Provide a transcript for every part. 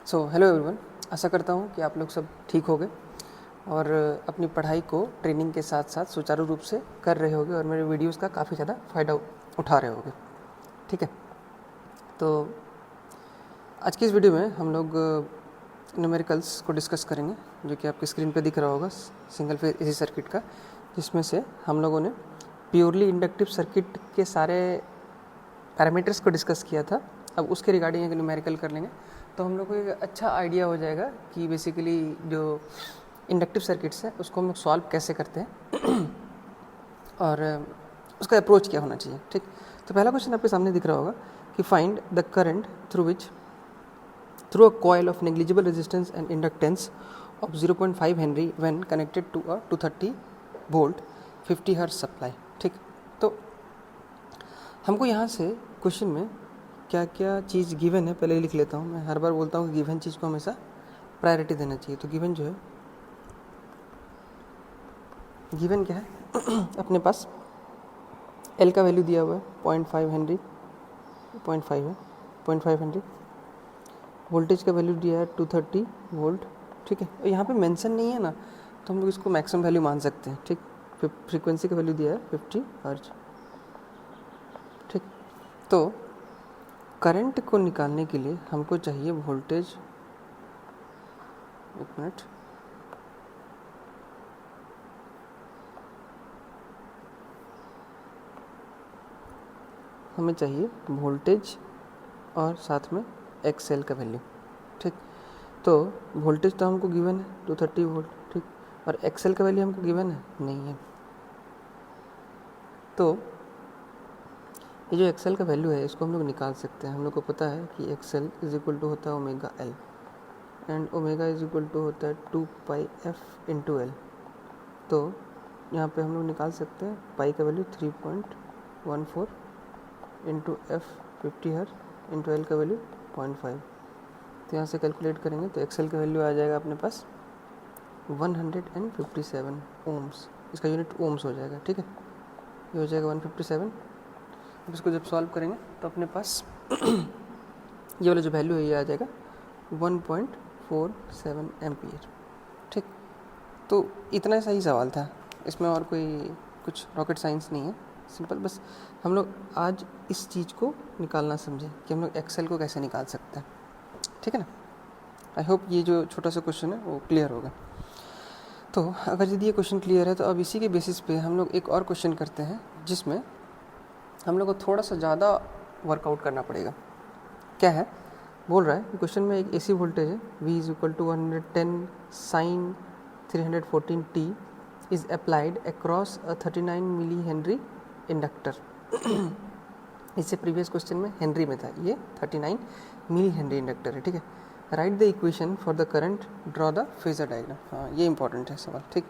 Hello everyone. आशा करता हूँ कि आप लोग सब ठीक होंगे और अपनी पढ़ाई को ट्रेनिंग के साथ साथ सुचारू रूप से कर रहे होगे और मेरे वीडियोस का काफ़ी ज़्यादा फ़ायदा उठा रहे होगे। ठीक है, तो आज की इस वीडियो में हम लोग न्यूमेरिकल्स को डिस्कस करेंगे, जो कि आपकी स्क्रीन पे दिख रहा होगा, सिंगल फेज एसी सर्किट का, जिसमें से हम लोगों ने प्योरली इंडक्टिव सर्किट के सारे पैरामीटर्स को डिस्कस किया था। अब उसके रिगार्डिंग एक न्यूमेरिकल कर लेंगे तो हम लोग को एक अच्छा आइडिया हो जाएगा कि बेसिकली जो इंडक्टिव सर्किट्स है उसको हम लोग सॉल्व कैसे करते हैं और उसका अप्रोच क्या होना चाहिए। ठीक, तो पहला क्वेश्चन आपके सामने दिख रहा होगा कि find the current through a coil of negligible resistance and inductance of 0.5 henry when connected to a 230 volt 50 hertz supply. ठीक, तो हमको यहाँ से क्वेश्चन में क्या क्या चीज़ गिवन है पहले लिख लेता हूँ। मैं हर बार बोलता हूँ कि गिवन चीज़ को हमेशा प्रायोरिटी देना चाहिए। तो गिवन जो है, गिवन क्या है अपने पास एल का वैल्यू दिया हुआ है 0.5 हेनरी, 0.5 है, 0.5 हेनरी। वोल्टेज का वैल्यू दिया है 230 वोल्ट। ठीक है, और यहाँ पे मेंशन नहीं है ना, तो हम लोग इसको मैक्सिमम वैल्यू मान सकते हैं। ठीक, फ्रीक्वेंसी का वैल्यू दिया है 50 हर्ट्ज। ठीक, तो करंट को निकालने के लिए हमको चाहिए वोल्टेज, एक मिनट, हमें चाहिए वोल्टेज और साथ में एक्सएल का वैल्यू। ठीक, तो वोल्टेज तो हमको गिवन है 230 वोल्ट। ठीक, और एक्सएल का वैल्यू हमको गिवन है नहीं है। तो ये जो एक्सएल का वैल्यू है इसको हम लोग निकाल सकते हैं। हम लोग को पता है कि एक्सएल इज इक्वल टू होता है omega L and omega is equal to होता है 2 पाई एफ इंटू एल। तो यहाँ पे हम लोग निकाल सकते हैं पाई का value 3.14 into F 50 hertz into L का वैल्यू 0.5। तो यहाँ से कैलकुलेट करेंगे तो एक्सएल का वैल्यू आ जाएगा अपने पास 157 ओम्स। इसका यूनिट ओम्स हो जाएगा। ठीक है, ये हो जाएगा 157। अब इसको जब सॉल्व करेंगे तो अपने पास ये वाला जो वैल्यू है ये आ जाएगा 1.47 एम्पियर। ठीक, तो इतना सही सवाल था, इसमें और कोई कुछ रॉकेट साइंस नहीं है, सिंपल। बस हम लोग आज इस चीज़ को निकालना समझें कि हम लोग एक्सेल को कैसे निकाल सकते हैं। ठीक है ना, आई होप ये जो छोटा सा क्वेश्चन है वो क्लियर होगा। तो अगर यदि ये क्वेश्चन क्लियर है तो अब इसी के बेसिस पे हम लोग एक और क्वेश्चन करते हैं जिसमें हम लोग को थोड़ा सा ज़्यादा वर्कआउट करना पड़ेगा। क्या है, बोल रहा है कि क्वेश्चन में एक एसी वोल्टेज है V is equal to 110 sine 314 t is applied across a 39 milli henry inductor. इससे प्रीवियस क्वेश्चन में हेनरी में था, ये 39 मिली हेनरी इंडक्टर है। ठीक है, right the equation for the current, draw the phasor diagram. हाँ, ये इंपॉर्टेंट है सवाल। ठीक,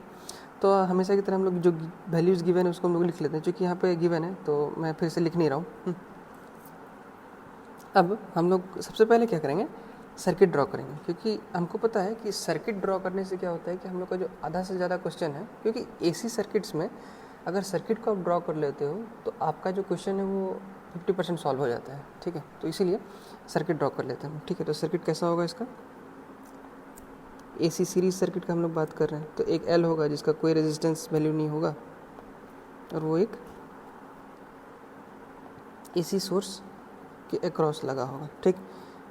तो हमेशा की तरह हम लोग जो वैल्यूज़ गिवन है उसको हम लोग लिख लेते हैं। क्योंकि यहाँ पे गिवन है तो मैं फिर से लिख नहीं रहा हूँ। अब हम लोग सबसे पहले क्या करेंगे, सर्किट ड्रॉ करेंगे। क्योंकि हमको पता है कि सर्किट ड्रॉ करने से क्या होता है कि हम लोग का जो आधा से ज़्यादा क्वेश्चन है, क्योंकि एसी सर्किट्स में अगर सर्किट को आप ड्रॉ कर लेते हो तो आपका जो क्वेश्चन है वो 50% सॉल्व हो जाता है। ठीक है, तो इसीलिए सर्किट ड्रॉ कर लेते हैं। ठीक है, तो सर्किट कैसा होगा इसका, एसी सीरीज सर्किट का हम लोग बात कर रहे हैं, तो एक एल होगा जिसका कोई रेजिस्टेंस वैल्यू नहीं होगा और वो एक एसी सोर्स के अक्रॉस लगा होगा। ठीक,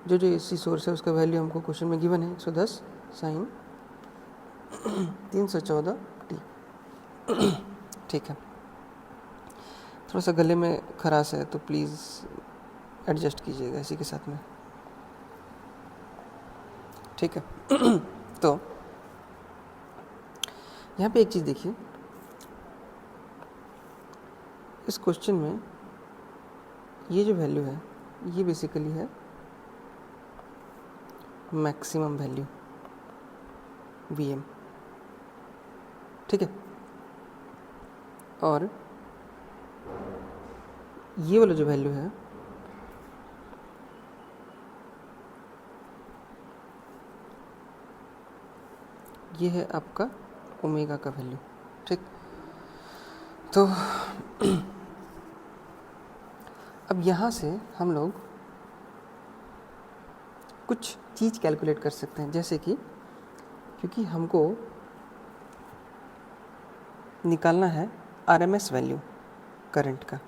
जो जो एसी सोर्स है उसका वैल्यू हमको क्वेश्चन में गिवन है 110 साइन 314 टी। ठीक है, थोड़ा सा गले में खराश है तो प्लीज़ एडजस्ट कीजिएगा इसी के साथ में। ठीक है तो यहाँ पे एक चीज़ देखिए, इस क्वेश्चन में ये जो वैल्यू है ये बेसिकली है मैक्सिमम वैल्यू Vm। ठीक है, और ये वाला जो वैल्यू है ये है आपका ओमेगा का वैल्यू। ठीक, तो अब यहाँ से हम लोग कुछ चीज़ कैलकुलेट कर सकते हैं, जैसे कि क्योंकि हमको निकालना है आरएमएस वैल्यू करंट का,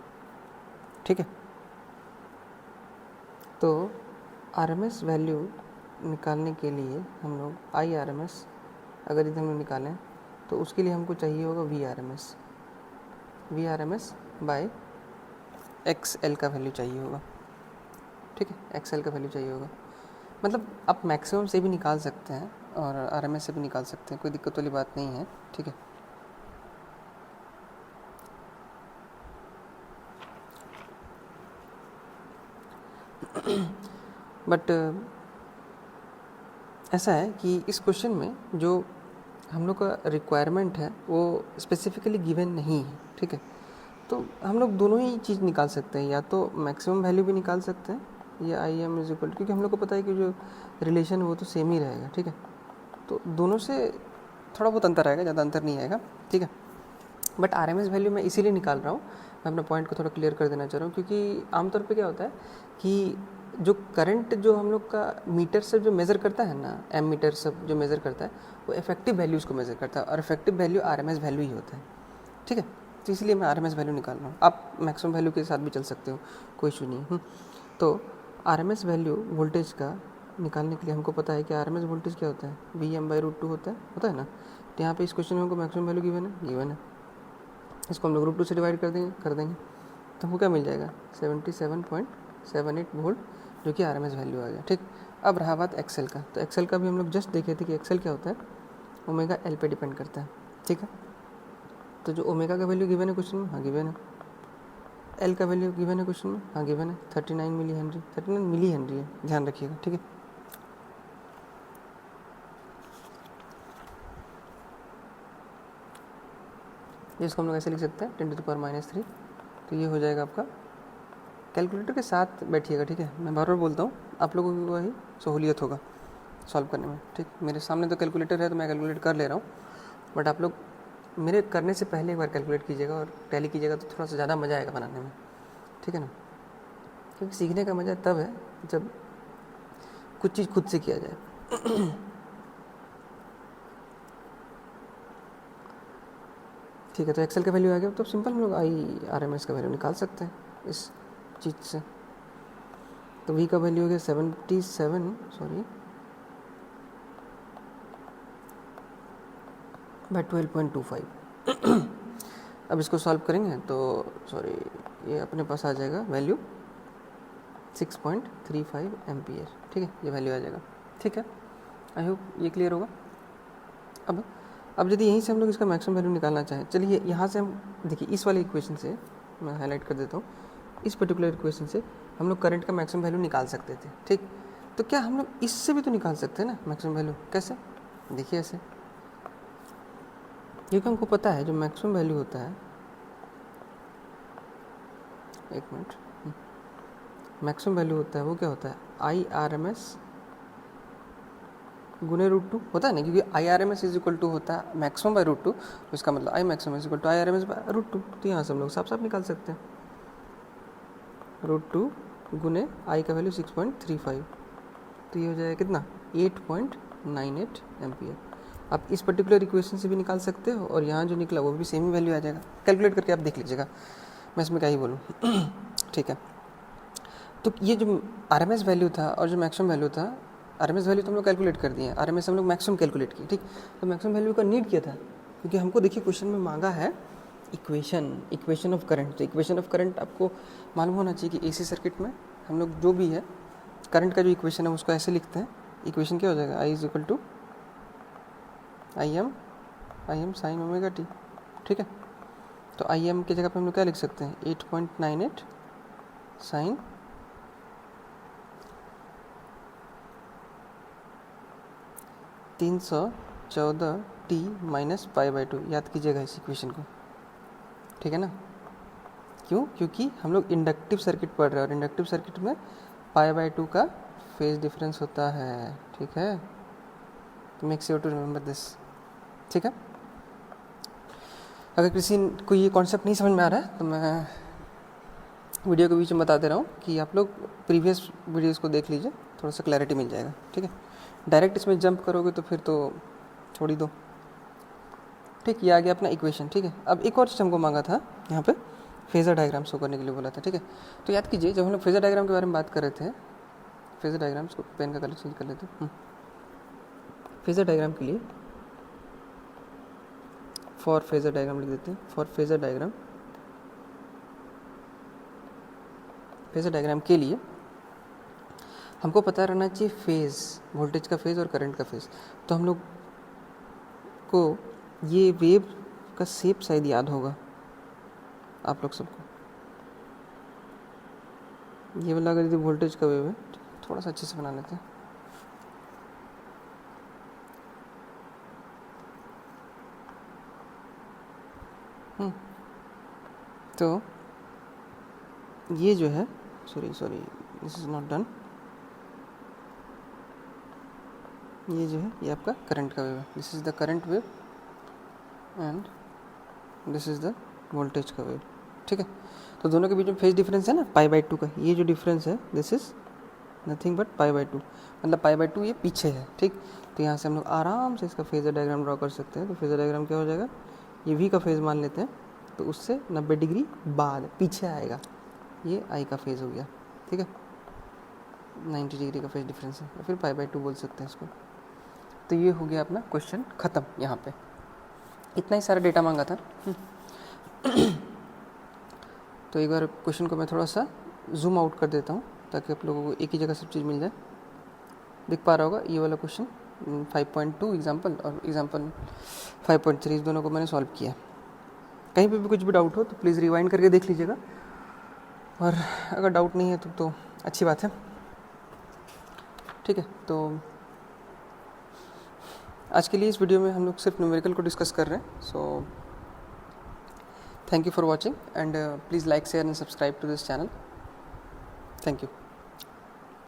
ठीक है। तो आरएमएस वैल्यू निकालने के लिए हम लोग आई आर एम एस अगर इधर हम निकालें तो उसके लिए हमको चाहिए होगा V R M S by X L का वैल्यू चाहिए होगा, ठीक है। एक्स एल का वैल्यू चाहिए होगा, मतलब आप मैक्सिमम से भी निकाल सकते हैं और आर एम एस से भी निकाल सकते हैं, कोई दिक्कत वाली बात नहीं है, ठीक है। बट ऐसा है कि इस क्वेश्चन में जो हम लोग का रिक्वायरमेंट है वो स्पेसिफिकली गिवन नहीं है, ठीक है। तो हम लोग दोनों ही चीज़ निकाल सकते हैं, या तो मैक्सिमम वैल्यू भी निकाल सकते हैं या आई एम इज इक्वल, क्योंकि हम लोग को पता है कि जो रिलेशन है वो तो सेम ही रहेगा, ठीक है। तो दोनों से थोड़ा बहुत अंतर आएगा, ज़्यादा अंतर नहीं आएगा, ठीक है। But R M S value मैं इसीलिए निकाल रहा हूँ, मैं अपना पॉइंट को थोड़ा क्लियर कर देना चाह रहा हूँ, क्योंकि आमतौर पे क्या होता है कि जो करंट जो हम लोग का मीटर से जो मेज़र करता है ना, एम मीटर सब जो मेज़र करता है वो इफेक्टिव वैल्यूज़ को मेज़र करता है, और इफेक्टिव वैल्यू आर एम एस वैल्यू ही होता है, ठीक है। तो इसलिए मैं आर एम एस वैल्यू निकाल रहा हूँ, आप मैक्सिमम वैल्यू के साथ भी चल सकते हो, कोई इशू नहीं है। तो R M S value voltage का निकालने के लिए हमको पता है कि आर एम एस वोल्टेज क्या होता है, V M by root two होता है ना। तो यहाँ पे इस क्वेश्चन में हमको मैक्सिमम वैल्यू गिवन है, इसको हम लोग रूट टू से डिवाइड कर देंगे तो हमको क्या मिल जाएगा 77.78 वोल्ट, जो कि आर एम एस वैल्यू आ गया, ठीक। अब रहा बात एक्सेल का, तो एक्सेल का भी हम लोग जस्ट देखे थे कि एक्सेल क्या होता है, ओमेगा एल पे डिपेंड करता है, ठीक है। तो जो ओमेगा का वैल्यू गिवन है क्वेश्चन में, हाँ गिवन है, एल का वैल्यू गिवन है क्वेश्चन में, हाँ गिवन है 39 मिली हेनरी है, ध्यान रखिएगा, ठीक है। जिसको हम लोग ऐसे लिख सकते हैं 10⁻³ तो ये हो जाएगा आपका, कैलकुलेटर के साथ बैठिएगा, ठीक है। मैं बार बार बोलता हूँ, आप लोगों को वही सहूलियत होगा सॉल्व करने में, ठीक। मेरे सामने तो कैलकुलेटर है तो मैं कैलकुलेट कर ले रहा हूँ, बट आप लोग मेरे करने से पहले एक बार कैलकुलेट कीजिएगा और टैली कीजिएगा तो थोड़ा सा ज़्यादा मज़ा आएगा बनाने में, ठीक है ना। क्योंकि सीखने का मज़ा तब है जब कुछ चीज़ खुद से किया जाए। ठीक है, तो एक्सेल का वैल्यू आ गया, तो सिंपल हम लोग आई आर एम एस का वैल्यू निकाल सकते हैं इस चीज़ से। तो वी का वैल्यू हो गया 77/12.25। अब इसको सॉल्व करेंगे तो ये अपने पास आ जाएगा वैल्यू 6.35 एम्पियर, ठीक है, ये वैल्यू आ जाएगा, ठीक है। आई होप ये क्लियर होगा। अब यदि यहीं से हम लोग इसका मैक्सिमम वैल्यू निकालना चाहें, चलिए यहाँ से हम देखिए, इस वाले इक्वेशन से मैं हाईलाइट कर देता हूँ, इस पर्टिकुलर इक्वेशन से हम लोग करंट का मैक्सिमम वैल्यू निकाल सकते थे, ठीक। तो क्या हम लोग इससे भी तो निकाल सकते हैं ना मैक्सिमम वैल्यू, कैसे, देखिए ऐसे, क्योंकि हमको पता है जो मैक्सिमम वैल्यू होता है, एक मिनट, मैक्सिमम वैल्यू होता है वो क्या होता है, आई आर एम एस गुने रूट टू होता है ना, क्योंकि I R M S is equal to होता है मैक्सिमम बाय रूट टू, तो इसका मतलब I maximum is equal to I R M S by root two. तो यहाँ से हम लोग साफ साफ निकाल सकते हैं, रूट टू गुने आई का वैल्यू 6.35, तो ये हो जाएगा कितना 8.98 एम्पियर। आप इस पर्टिकुलर इक्वेशन से भी निकाल सकते हो, और यहाँ जो निकला वो भी सेम ही वैल्यू आ जाएगा, कैलकुलेट करके आप देख लीजिएगा, मैं इसमें क्या ही बोलूँ। ठीक है, तो ये जो आर एम एस वैल्यू था और जो मैक्सिमम वैल्यू था, आर एम एस वैल्यू तो हम लोग कैलकुलेट कर दिए, आर एम एस हम लोग मैक्सिमम कैलकुलेट किए, ठीक। तो मैक्सिमम वैल्यू का नीड किया था, क्योंकि हमको देखिए क्वेश्चन में मांगा है इक्वेशन ऑफ करंट। तो इक्वेशन ऑफ करंट आपको मालूम होना चाहिए कि एसी सर्किट में हम लोग जो भी है करंट का जो इक्वेशन है उसको ऐसे लिखते हैं, इक्वेशन क्या हो जाएगा, I is equal to I M sine omega T, ठीक है। तो आई एम की जगह पे हम लोग क्या लिख सकते हैं, 8.98 sine 314 T minus pi by 2, याद कीजिएगा इस इक्वेशन को, ठीक है ना। क्यों, क्योंकि हम लोग इंडक्टिव सर्किट पढ़ रहे हैं और इंडक्टिव सर्किट में पाई बाई 2 का फेज डिफरेंस होता है, ठीक है। तो make sure to remember this, ठीक है। अगर किसी को ये कॉन्सेप्ट नहीं समझ में आ रहा है तो मैं वीडियो के बीच में बता दे रहा हूँ कि आप लोग प्रीवियस वीडियोस को देख लीजिए, थोड़ा सा क्लैरिटी मिल जाएगा। ठीक है, डायरेक्ट इसमें जंप करोगे तो फिर तो छोड़ ही दो। ठीक, ये आ गया अपना इक्वेशन। ठीक है, अब एक और चीज़ हमको मांगा था यहाँ पे, फेज़र डायग्राम शो करने के लिए बोला था। ठीक है, तो याद कीजिए जब हम लोग फेज़र डायग्राम के बारे में बात कर रहे थे, फेज़र डायग्राम्स को पेन का कलर चेंज कर लेते हैं। फेज़र डायग्राम के लिए फॉर फेज़र डायग्राम लिख देते हैं। For phasor diagram, phasor diagram के लिए हमको पता रहना चाहिए फेज़, वोल्टेज का फेज़ और करंट का फेज़। तो हम लोग को ये वेव का शेप शायद याद होगा आप लोग सबको। ये वाला अगर यदि वोल्टेज का वेव है, थोड़ा सा अच्छे से बना लेते हैं। तो ये जो है, sorry this is not done, ये जो है ये आपका करंट का वेव है। This is the current wave and this is the voltage का वेव। ठीक है, तो दोनों के बीच में फेज डिफरेंस है ना π/2 का, ये जो डिफरेंस है दिस इज़ नथिंग बट π/2, मतलब π/2 ये पीछे है। ठीक, तो यहाँ से हम लोग आराम से इसका फेज़र डायग्राम ड्रॉ कर सकते हैं। तो फेज़र डायग्राम क्या हो जाएगा, ये v का फेज़ मान लेते हैं, तो उससे 90 डिग्री बाद पीछे आएगा, ये I का फेज़ हो गया। ठीक है, 90 डिग्री का फेज डिफरेंस है, फिर π/2 बोल सकते हैं इसको। तो ये हो गया अपना क्वेश्चन ख़त्म। यहाँ पे इतना ही सारा डेटा मांगा था। तो एक बार क्वेश्चन को मैं थोड़ा सा जूम आउट कर देता हूँ ताकि आप लोगों को एक ही जगह सब चीज़ मिल जाए। दिख पा रहा होगा ये वाला क्वेश्चन 5.2 एग्जाम्पल और एग्जाम्पल 5.3 दोनों को मैंने सॉल्व किया। कहीं पे भी कुछ भी डाउट हो तो प्लीज़ रिवाइंड करके देख लीजिएगा, और अगर डाउट नहीं है तो अच्छी बात है। ठीक है, तो आज के लिए इस वीडियो में हम लोग सिर्फ न्यूमेरिकल को डिस्कस कर रहे हैं। So thank you for watching and please like share and subscribe to this channel. Thank you.